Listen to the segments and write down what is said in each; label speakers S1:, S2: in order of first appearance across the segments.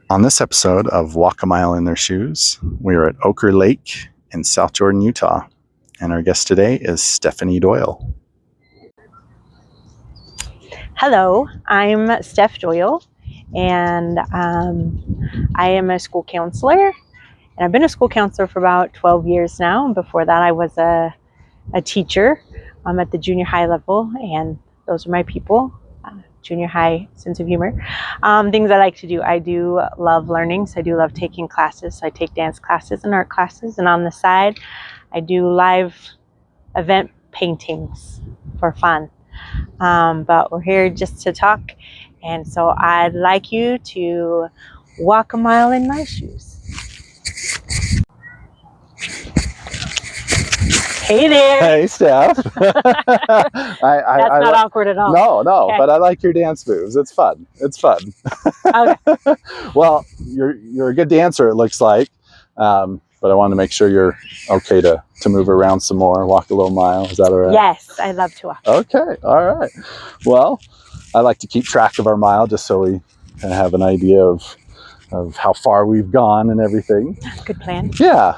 S1: On this episode of Walk a Mile in Their Shoes, we are at Oquirrh Lake in South Jordan, Utah. And our guest today is Stephanie Doyle.
S2: Hello, I'm Steph Doyle, and I am a school counselor. And I've been a school counselor for about 12 years now. And before that, I was a teacher at the junior high level, and those are my people. Junior high sense of humor. Things I like to do. I do love learning, so I do love taking classes. So I take dance classes and art classes, and on the side, I do live event paintings for fun. But we're here just to talk, and so I'd like you to walk a mile in my shoes. Hey there.
S1: Hey, Steph.
S2: That's not awkward at all.
S1: No,
S2: Okay.
S1: but I like your dance moves. It's fun.
S2: Okay.
S1: Well, you're a good dancer, it looks like. But I wanted to make sure you're okay to move around some more, walk a little mile. Is that all right?
S2: Yes, I love to walk.
S1: Okay, all right. Well, I like to keep track of our mile just so we kind of have an idea of how far we've gone and everything.
S2: Good plan.
S1: Yeah,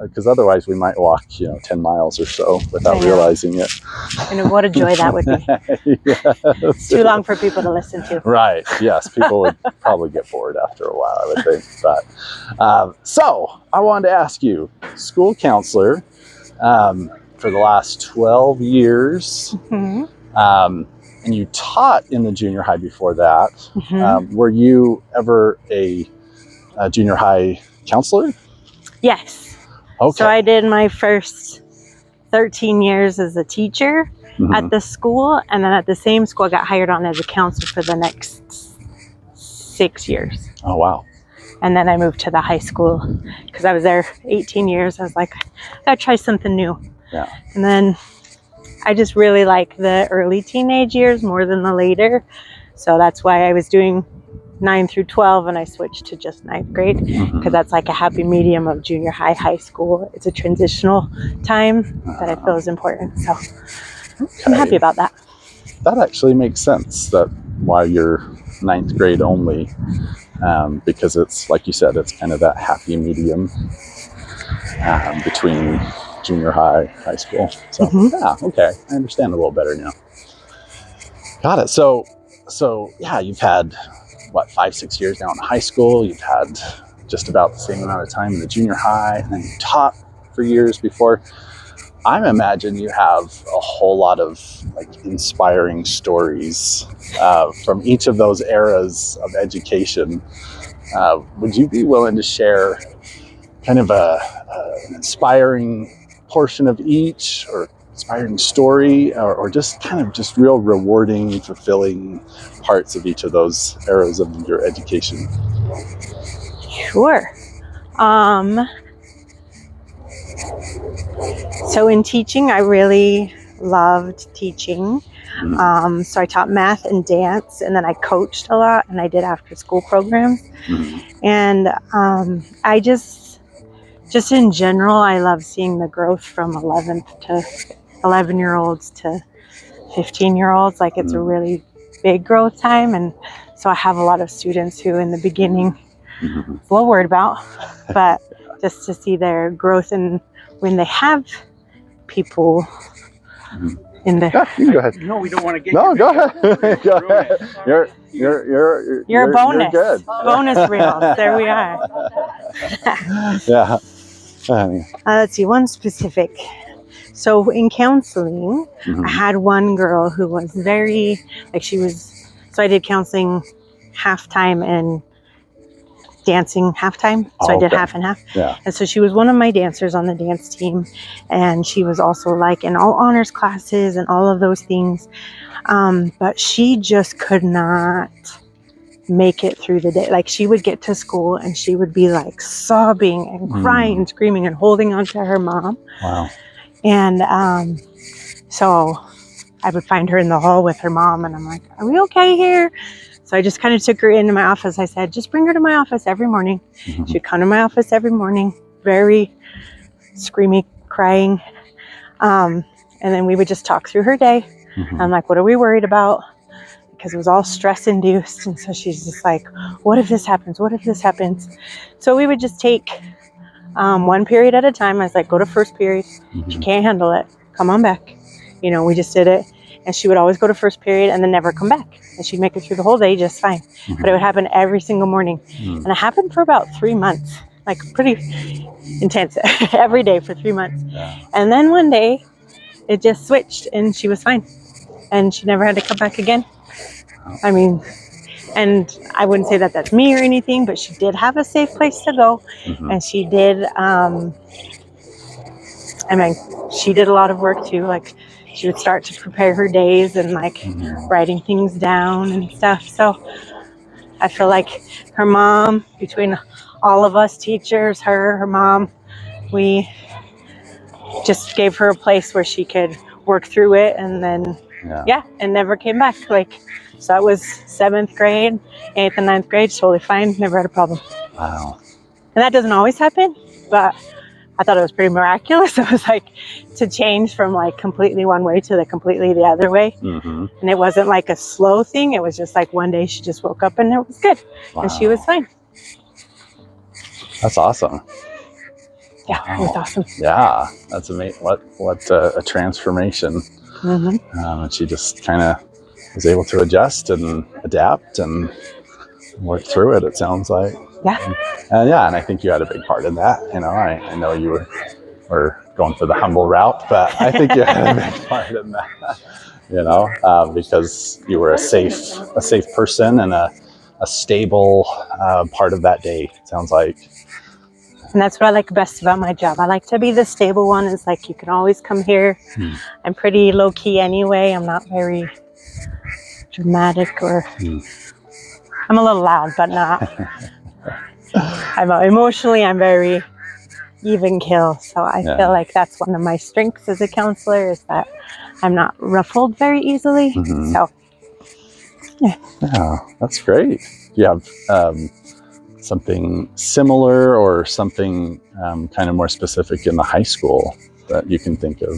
S1: because otherwise we might walk, 10 miles or so without realizing it.
S2: And what a joy that would be.
S1: Yes.
S2: Too long for people to listen to.
S1: Right, yes. People would probably get bored after a while, I would think. But so I wanted to ask you, school counselor for the last 12 years, and you taught in the junior high before that. Were you ever a junior high counselor?
S2: Yes.
S1: Okay.
S2: So I did my first 13 years as a teacher at the school, and then at the same school I got hired on as a counselor for the next 6 years.
S1: Oh, wow.
S2: And then I moved to the high school because I was there 18 years. I was like, I gotta try something new.
S1: Yeah.
S2: And then I just really like the early teenage years more than the later. So that's why I was doing 9 through 12 and I switched to just 9th grade because that's like a happy medium of junior high, high school. It's a transitional time that I feel is important. So I'm happy about that.
S1: That actually makes sense, that why you're 9th grade only, because it's, like you said, it's kind of that happy medium between junior high, high school. So yeah, okay, I understand a little better now. Got it. So yeah, you've had 5-6 years now in high school. You've had just about the same amount of time in the junior high, and then you taught for years before. I imagine you have a whole lot of inspiring stories from each of those eras of education. Would you be willing to share kind of an inspiring portion of each, or inspiring story, or just kind of just real rewarding, fulfilling parts of each of those eras of your education?
S2: Sure. So in teaching, I really loved teaching. So I taught math and dance, and then I coached a lot, and I did after school programs. And I just in general, I love seeing the growth from 11-year-olds to 15-year-olds. Like, it's a really big growth time. And so I have a lot of students who in the beginning a little worried about, but just to see their growth, and when they have people in there.
S1: Yeah, you can go ahead.
S3: No, we don't want to get.
S1: No, go ahead. Go ahead. You're
S2: bonus.
S1: good.
S2: Bonus reels. There we are.
S1: Yeah.
S2: Let's see, one specific. So in counseling, I had one girl who was very, so I did counseling half-time and dancing half-time. So I did half and half.
S1: Yeah.
S2: And so she was one of my dancers on the dance team. And she was also in all honors classes and all of those things. But she just could not make it through the day. She would get to school and she would be sobbing and crying and screaming and holding on to her mom.
S1: Wow.
S2: And so I would find her in the hall with her mom, and I'm like, are we okay here? So I just kind of took her into my office. I said, just bring her to my office every morning. She'd come to my office every morning, very screamy, crying. And then we would just talk through her day. I'm like, what are we worried about? because it was all stress induced. And so she's just like, what if this happens? What if this happens? So we would just take one period at a time. I was like, go to first period. If you can't handle it, come on back. We just did it. And she would always go to first period and then never come back. And she'd make it through the whole day just fine. But it would happen every single morning. And it happened for about 3 months, like pretty intense, every day for 3 months. And then one day it just switched and she was fine. And she never had to come back again. I mean, and I wouldn't say that that's me or anything, but she did have a safe place to go. And she did, she did a lot of work too. Like she would start to prepare her days and like writing things down and stuff. So I feel like her mom, between all of us teachers, her mom, we just gave her a place where she could work through it, and then and never came back. Like, so that was 7th grade, 8th and 9th grade, totally fine, never had a problem.
S1: Wow.
S2: And that doesn't always happen, but I thought it was pretty miraculous. It was like to change from like completely one way to completely the other way. And it wasn't like a slow thing. It was just like one day she just woke up and it was good. And she was fine.
S1: That's awesome.
S2: Yeah, it was awesome.
S1: Yeah, that's amazing. What a transformation. And she just kind of was able to adjust and adapt and work through it, it sounds like. And I think you had a big part in that. I know you were going for the humble route, but I think you had a big part in that, because you were a safe person and a stable part of that day, it sounds like.
S2: And that's what I like best about my job. I like to be the stable one. It's like, you can always come here. I'm pretty low key anyway. I'm not very dramatic or I'm a little loud, but not. Emotionally, I'm very even kill. So I feel like that's one of my strengths as a counselor, is that I'm not ruffled very easily. So,
S1: yeah, that's great. Do you have something similar or something kind of more specific in the high school that you can think of?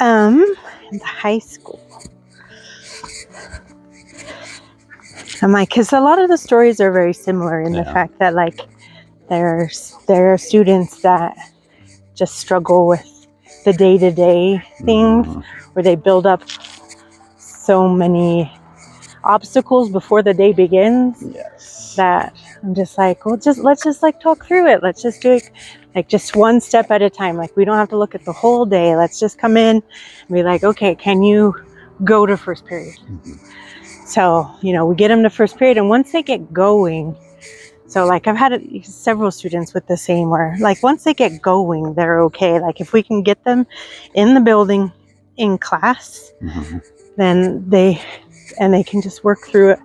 S2: In the high school, I'm like, because a lot of the stories are very similar in the fact that like there are students that just struggle with the day-to-day things where they build up so many obstacles before the day begins that I'm just like, well, let's just like talk through it. Let's just do it like just one step at a time. Like, we don't have to look at the whole day. Let's just come in and be like, okay, can you go to first period? So, we get them to first period, and once they get going, so like I've had several students with the same, where like once they get going, they're okay. Like if we can get them in the building in class, then they can just work through it.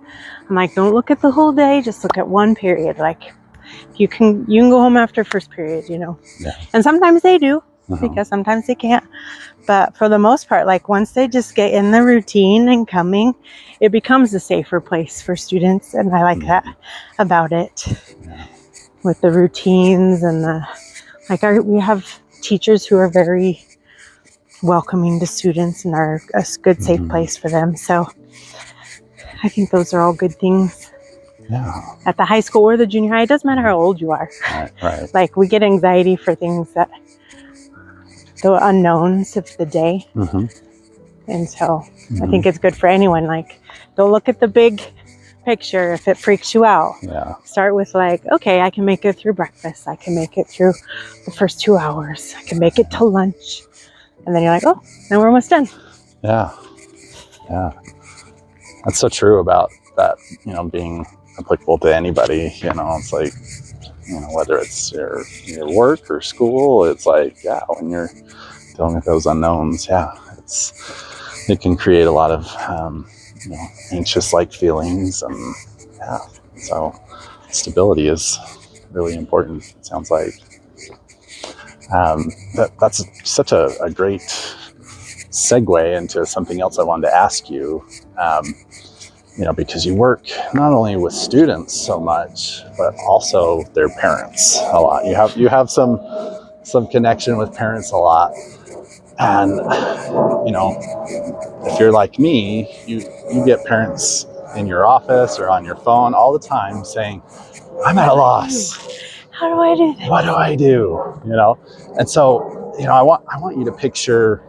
S2: I'm like, don't look at the whole day, just look at one period. Like you can go home after first period, And sometimes they do, because sometimes they can't. But for the most part, like once they just get in the routine and coming, it becomes a safer place for students. And I like that about it, with the routines and we have teachers who are very welcoming to students and are a good, safe place for them. So I think those are all good things. At the high school or the junior high, it doesn't matter how old you are.
S1: Right.
S2: Like we get anxiety for things that the unknowns of the day. And so I think it's good for anyone. Like, don't look at the big picture if it freaks you out. Start with like, okay, I can make it through breakfast. I can make it through the first 2 hours. I can make it to lunch. And then you're like, oh, now we're almost done.
S1: Yeah. That's so true about that, being applicable to anybody. It's like, whether it's your work or school, it's like, when you're dealing with those unknowns, it can create a lot of, anxious-like feelings. And so stability is really important, it sounds like. That's such a great segue into something else I wanted to ask you. Because you work not only with students so much, but also their parents a lot. You have some connection with parents a lot. And, if you're like me, you get parents in your office or on your phone all the time saying, I'm at a loss.
S2: How do I do that?
S1: What do I do? And so, I want you to picture,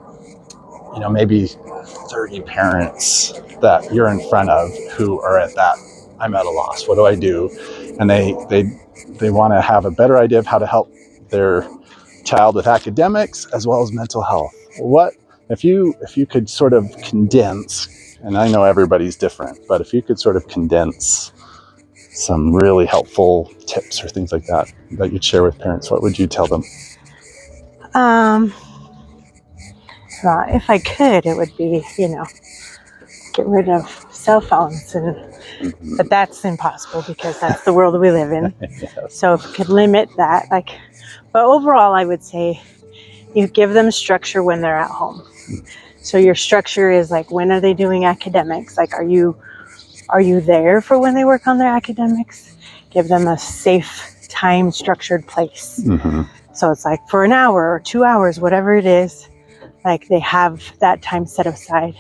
S1: maybe 30 parents that you're in front of who are at that, I'm at a loss. What do I do? And they want to have a better idea of how to help their child with academics as well as mental health. What if you could sort of condense, and I know everybody's different, but if you could sort of condense some really helpful tips or things like that you'd share with parents, what would you tell them?
S2: Well, if I could, it would be, get rid of cell phones, but that's impossible because that's the world we live in.
S1: Yes.
S2: So if we could limit that, but overall, I would say you give them structure when they're at home. So your structure is when are they doing academics? Are you there for when they work on their academics? Give them a safe, time structured place.
S1: Mm-hmm.
S2: So it's for an hour or 2 hours, whatever it is, they have that time set aside.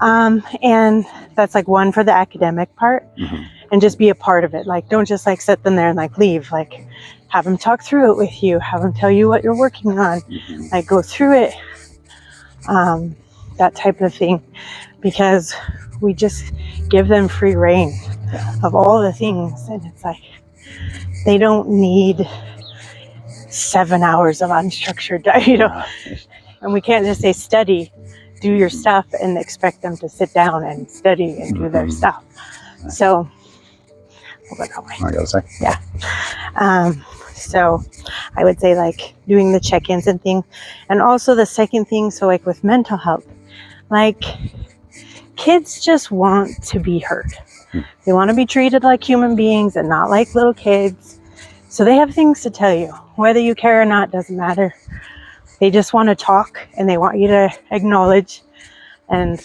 S2: And that's one for the academic part.
S1: Mm-hmm.
S2: And just be a part of it. Don't just sit them there and leave. Have them talk through it with you. Have them tell you what you're working on.
S1: Mm-hmm.
S2: Go through it. That type of thing. Because we just give them free reign of all the things. And it's they don't need 7 hours of unstructured, And we can't just say study, do your stuff, and expect them to sit down and study and do their stuff. So,
S1: I gotta say.
S2: Yeah. So I would say doing the check-ins and thing. And also the second thing, so with mental health, kids just want to be heard. They want to be treated like human beings and not like little kids. So they have things to tell you. Whether you care or not doesn't matter. They just want to talk and they want you to acknowledge. And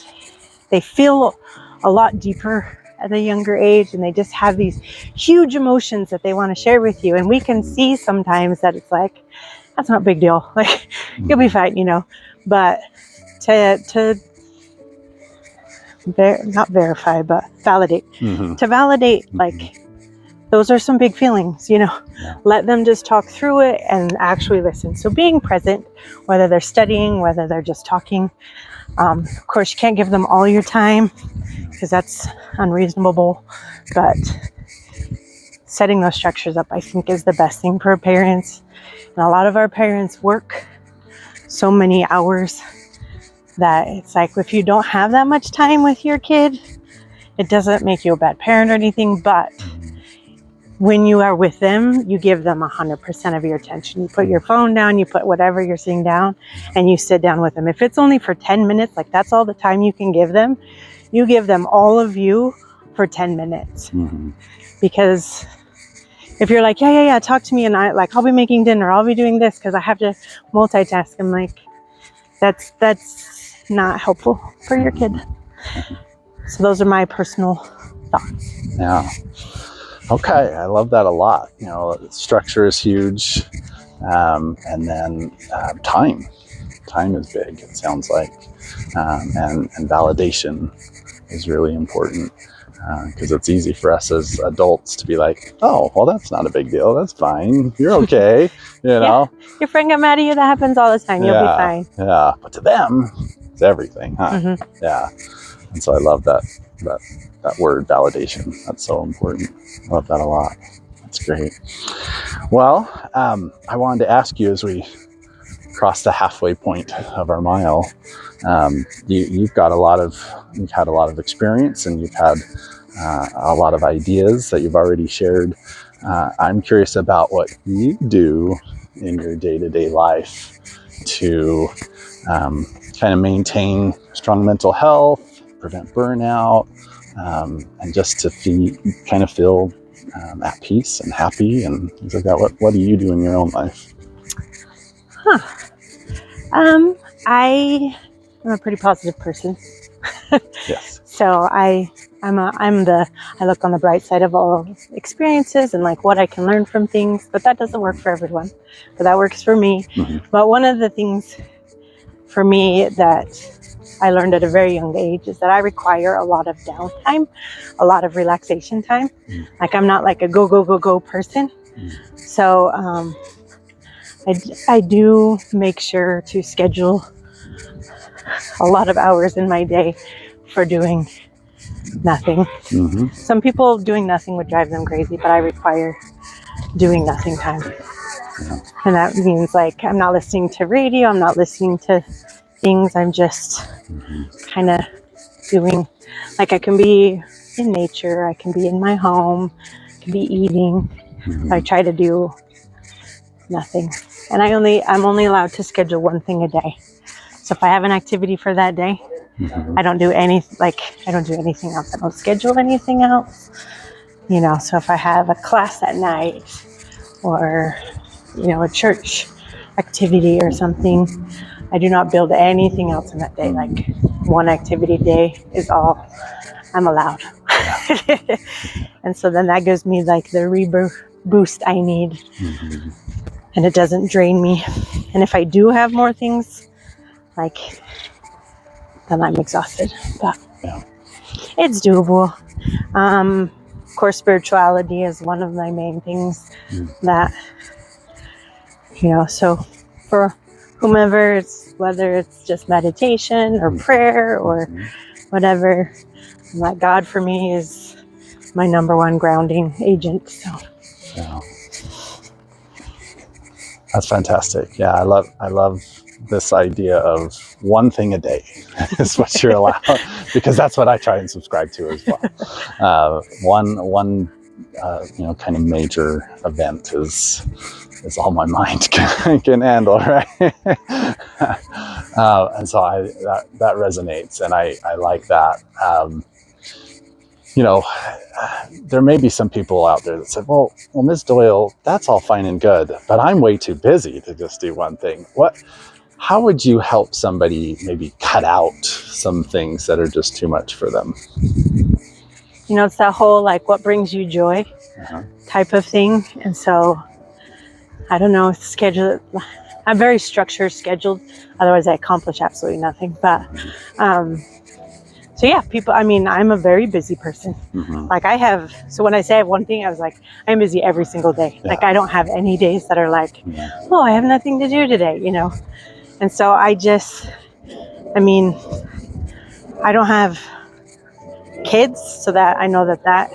S2: they feel a lot deeper at a younger age, and they just have these huge emotions that they want to share with you. And we can see sometimes that it's that's not a big deal. You'll be fine, But not verify, but validate.
S1: Mm-hmm.
S2: To validate, those are some big feelings,
S1: Yeah.
S2: Let them just talk through it and actually listen. So being present, whether they're studying, whether they're just talking. Of course, you can't give them all your time because that's unreasonable, but setting those structures up, I think, is the best thing for parents. And a lot of our parents work so many hours that it's if you don't have that much time with your kid, it doesn't make you a bad parent or anything, but when you are with them, you give them 100% of your attention. You put your phone down, you put whatever you're seeing down, and you sit down with them. If it's only for 10 minutes, that's all the time you can give them. You give them all of you for 10 minutes.
S1: Mm-hmm.
S2: Because if you're yeah, talk to me, and I'll be making dinner, I'll be doing this because I have to multitask. I'm that's not helpful for your kid. So those are my personal thoughts.
S1: Yeah. Okay, I love that a lot. Structure is huge, and then time is big. It sounds like, and validation is really important because it's easy for us as adults to be oh, well, that's not a big deal. That's fine. You're okay.
S2: Yeah. Your friend got mad at you. That happens all the time. You'll be fine.
S1: Yeah, but to them, it's everything, huh?
S2: Mm-hmm.
S1: Yeah, and so I love that word, validation. That's so important. I love that a lot. That's great. Well, I wanted to ask you as we cross the halfway point of our mile, you've had a lot of experience, and you've had a lot of ideas that you've already shared. I'm curious about what you do in your day-to-day life to kind of maintain strong mental health, prevent burnout, and just to feel at peace and happy and things like that. What do you do in your own life?
S2: I'm a pretty positive person.
S1: Yes.
S2: So I look on the bright side of all experiences and what I can learn from things, but that doesn't work for everyone. But that works for me.
S1: Mm-hmm.
S2: But one of the things for me that I learned at a very young age is that I require a lot of downtime, a lot of relaxation time. Like I'm not like a go, go, go, go person. So I do make sure to schedule a lot of hours in my day for doing nothing. Some people doing nothing would drive them crazy, but I require doing nothing time. And that means like I'm not listening to radio, I'm not listening to things, I'm just kind of doing, like I can be in nature, I can be in my home, I can be eating. I try to do nothing. And I'm only allowed to schedule one thing a day. So if I have an activity for that day, I don't do anything else. I don't schedule anything else. You know, so if I have a class at night or, you know, a church activity or something, I do not build anything else in that day. Like one activity day is all I'm allowed. And so then that gives me like the boost I need. And it doesn't drain me. And if I do have more things, like, then I'm exhausted. But it's doable. Of course, spirituality is one of my main things that, you know, so for whomever, whether it's just meditation or prayer or whatever, like God for me is my number one grounding agent. So.
S1: Yeah. That's fantastic. Yeah, I love this idea of one thing a day is what you're allowed, because that's what I try and subscribe to as well. One you know, kind of major event is all my mind can handle, right? And so that resonates, and I like that. You know, there may be some people out there that said, well, Ms. Doyle, that's all fine and good, but I'm way too busy to just do one thing. How would you help somebody maybe cut out some things that are just too much for them?
S2: You know, it's that whole, like, what brings you joy type of thing. And so, I don't know, schedule. I'm very structured, scheduled. Otherwise, I accomplish absolutely nothing. But, so yeah, I'm a very busy person. Like so when I say I have one thing, I was like, I'm busy every single day. Yeah. Like I don't have any days that are like, oh, I have nothing to do today, you know? And so I don't have kids, so that I know that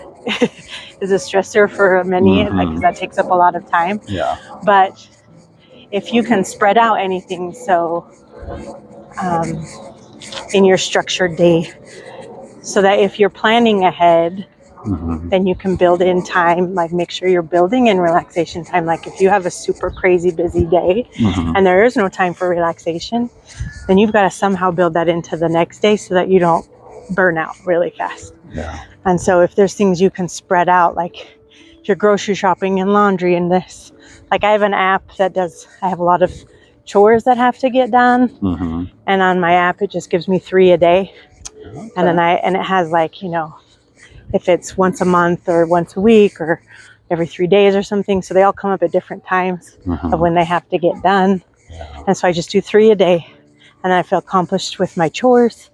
S2: is a stressor for many, like, 'cause that takes up a lot of time. Yeah. But if you can spread out anything, so in your structured day, so that if you're planning ahead, then you can build in time, like make sure you're building in relaxation time. Like if you have a super crazy busy day and there is no time for relaxation, then you've got to somehow build that into the next day so that you don't burn out really fast. Yeah. And so if there's things you can spread out, like if you're grocery shopping and laundry and this, like I have an app that I have a lot of chores that have to get done. And on my app, it just gives me 3 a day. Okay. And it has, like, you know, if it's once a month or once a week or every 3 days or something. So they all come up at different times of when they have to get done. Yeah. And so I just do 3 a day, and then I feel accomplished with my chores.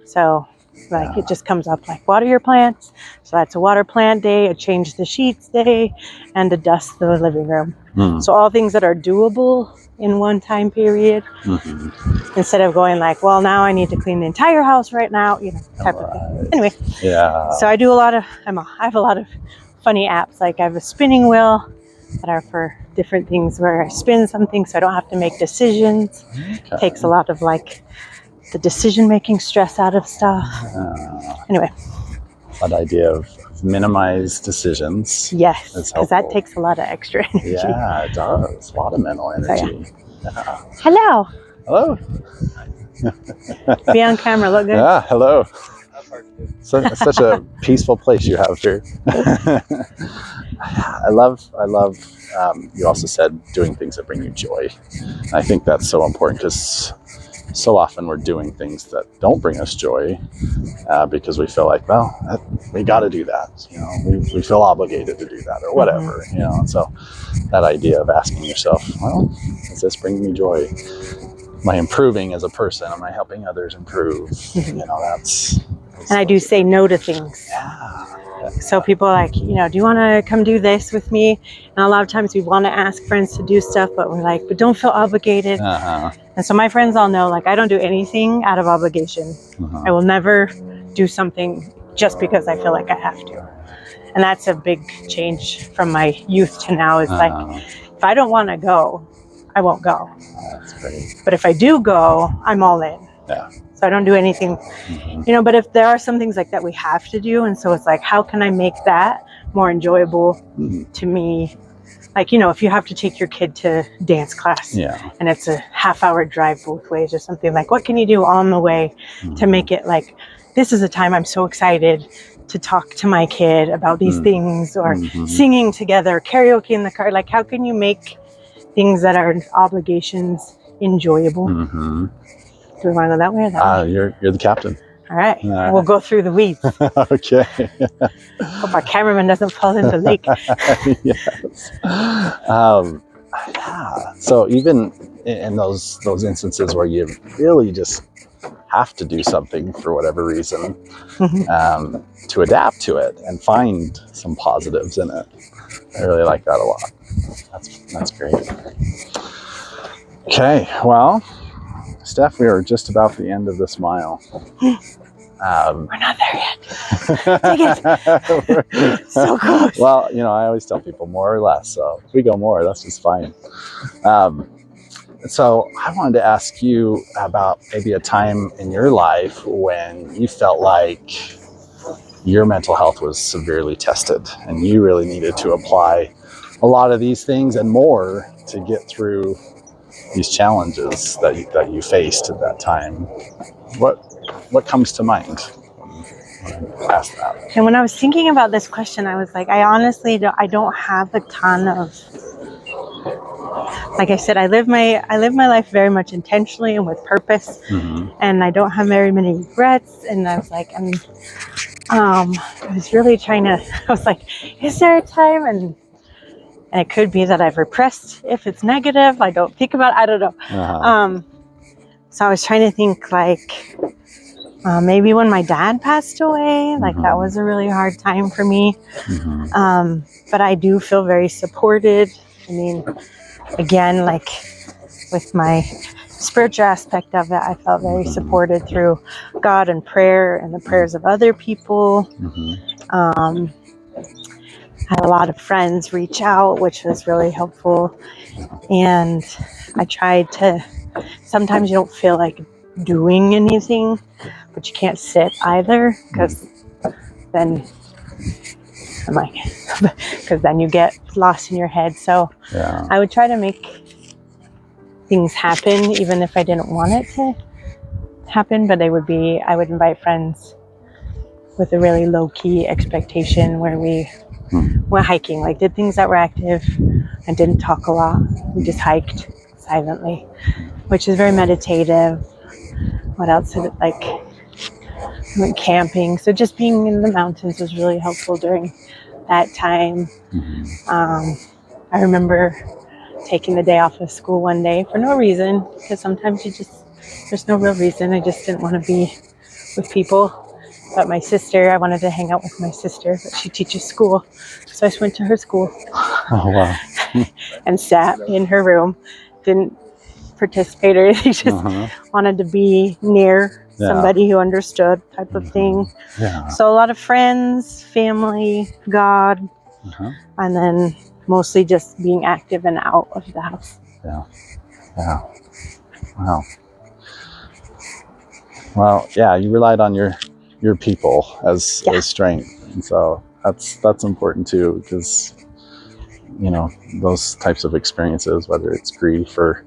S2: So like it just comes up like water your plants. So that's a water plant day, a change the sheets day, and a dust the living room. So all things that are doable in one time period, instead of going like, well, now I need to clean the entire house right now, you know, type of thing. Anyway, so I do I have a lot of funny apps. Like I have a spinning wheel that are for different things where I spin something so I don't have to make decisions. Okay. Takes a lot of like the decision-making stress out of stuff. Anyway.
S1: That idea of minimize decisions.
S2: Yes, because that takes a lot of extra energy.
S1: Yeah, it does. A lot of mental energy.
S2: So, yeah. Hello.
S1: Hello.
S2: Be on camera, look good.
S1: Yeah, hello. Such a peaceful place you have here. I love you also said doing things that bring you joy. I think that's so important because so often we're doing things that don't bring us joy because we feel like, well, we got to do that. You know, we feel obligated to do that or whatever. You know, and so that idea of asking yourself, well, is this bringing me joy? I improving as a person? Am I helping others improve? That's
S2: And I do say no to things. So people are like, do you want to come do this with me? And a lot of times we want to ask friends to do stuff, but we're like, but don't feel obligated. And so my friends all know, like, I don't do anything out of obligation. I will never do something just because I feel like I have to. And that's a big change from my youth to now. It's like, if I don't want to go, I won't go.
S1: That's great.
S2: But if I do go, I'm all in.
S1: Yeah.
S2: So I don't do anything, but if there are some things like that we have to do. And so it's like, how can I make that more enjoyable to me? Like, if you have to take your kid to dance class and it's a half-hour drive both ways or something, like, what can you do on the way to make it like, this is a time I'm so excited to talk to my kid about these things, or singing together, karaoke in the car. Like, how can you make things that are obligations enjoyable? Do we want to go that way or that way?
S1: You're the captain.
S2: All right. We'll go through the weeds.
S1: Okay.
S2: Hope our cameraman doesn't fall into the lake.
S1: Yes. So even in those instances where you really just have to do something for whatever reason, to adapt to it and find some positives in it. I really like that a lot. That's great. Okay. Well, Steph, we are just about the end of this mile.
S2: We're not there yet. Take it. So close.
S1: Well, I always tell people more or less. So if we go more, that's just fine. So I wanted to ask you about maybe a time in your life when you felt like your mental health was severely tested and you really needed to apply a lot of these things and more to get through these challenges that you faced at that time. What comes to mind when I ask that?
S2: And when I was thinking about this question, I was like, I honestly don't have a ton of, like I said, I live my life very much intentionally and with purpose, and I don't have very many regrets. And I was like, I was really trying to, I was like, is there a time? And it could be that I've repressed if it's negative. I don't think about it. I don't know. So I was trying to think, like, maybe when my dad passed away, like that was a really hard time for me. But I do feel very supported. I mean, again, like with my spiritual aspect of it, I felt very supported through God and prayer and the prayers of other people. I had a lot of friends reach out, which was really helpful. And I tried to, sometimes you don't feel like doing anything, but you can't sit either, because then you get lost in your head. So I would try to make things happen, even if I didn't want it to happen, but I would invite friends with a really low-key expectation where we went hiking, like did things that were active and didn't talk a lot. We just hiked silently, which is very meditative. What else did it, like, we went camping. So just being in the mountains was really helpful during that time. I remember taking the day off of school one day for no reason, because sometimes there's no real reason. I just didn't want to be with people. But my sister, I wanted to hang out with my sister, but she teaches school. So I just went to her school.
S1: Oh, wow.
S2: And sat in her room. Didn't participate or anything, just wanted to be near somebody who understood, type of thing. So a lot of friends, family, God, and then mostly just being active and out of the house.
S1: Wow. Well, you relied on your people as strength, and so that's important too, because those types of experiences, whether it's grief or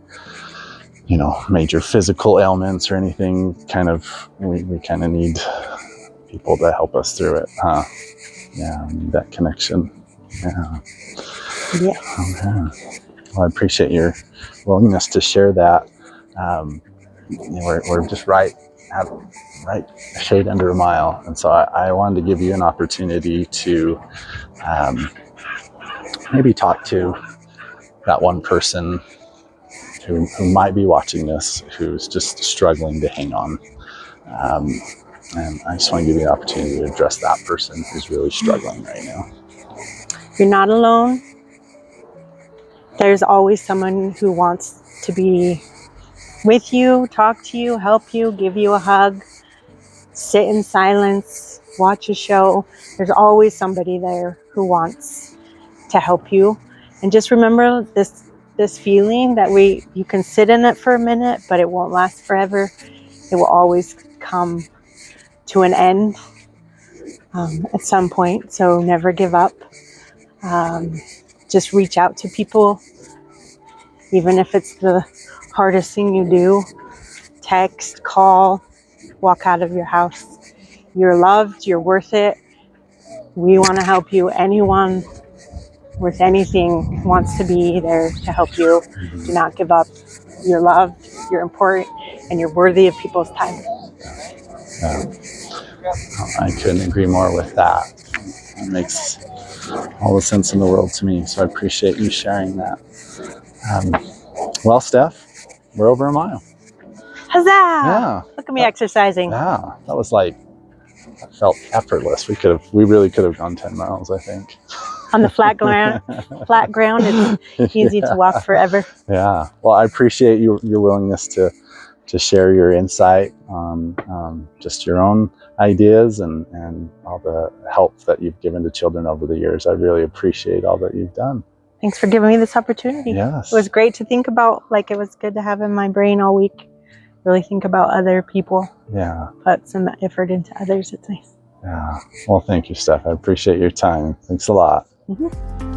S1: major physical ailments or anything, we kind of need people to help us through it. We need that connection. Okay. Well, I appreciate your willingness to share that. We're just right shade under a mile, and so I wanted to give you an opportunity to maybe talk to that one person who might be watching this, who's just struggling to hang on. And I just want to give you the opportunity to address that person who's really struggling right now.
S2: You're not alone. There's always someone who wants to be with you, talk to you, help you, give you a hug, sit in silence, watch a show. There's always somebody there who wants to help you. And just remember this feeling that you can sit in it for a minute, but it won't last forever. It will always come to an end at some point. So never give up. Just reach out to people, even if it's the hardest thing you do. Text, call, walk out of your house. You're loved, you're worth it. We want to help you. Anyone worth anything wants to be there to help you. Do not give up. You're loved, you're important, and you're worthy of people's time.
S1: I couldn't agree more with that. It makes all the sense in the world to me. So I appreciate you sharing that. Well, Steph, we're over a mile.
S2: Huzzah!
S1: Yeah.
S2: Look at me exercising.
S1: Yeah, that was like, that felt effortless. We really could have gone 10 miles, I think.
S2: On the flat ground, it's easy to walk forever.
S1: Yeah. Well, I appreciate your willingness to share your insight on just your own ideas and all the help that you've given to children over the years. I really appreciate all that you've done.
S2: Thanks for giving me this opportunity.
S1: Yes.
S2: It was great to think about. It was good to have in my brain all week. Really think about other people.
S1: Yeah.
S2: Put some effort into others. It's nice.
S1: Yeah. Well, thank you, Steph. I appreciate your time. Thanks a lot.
S2: Mm-hmm.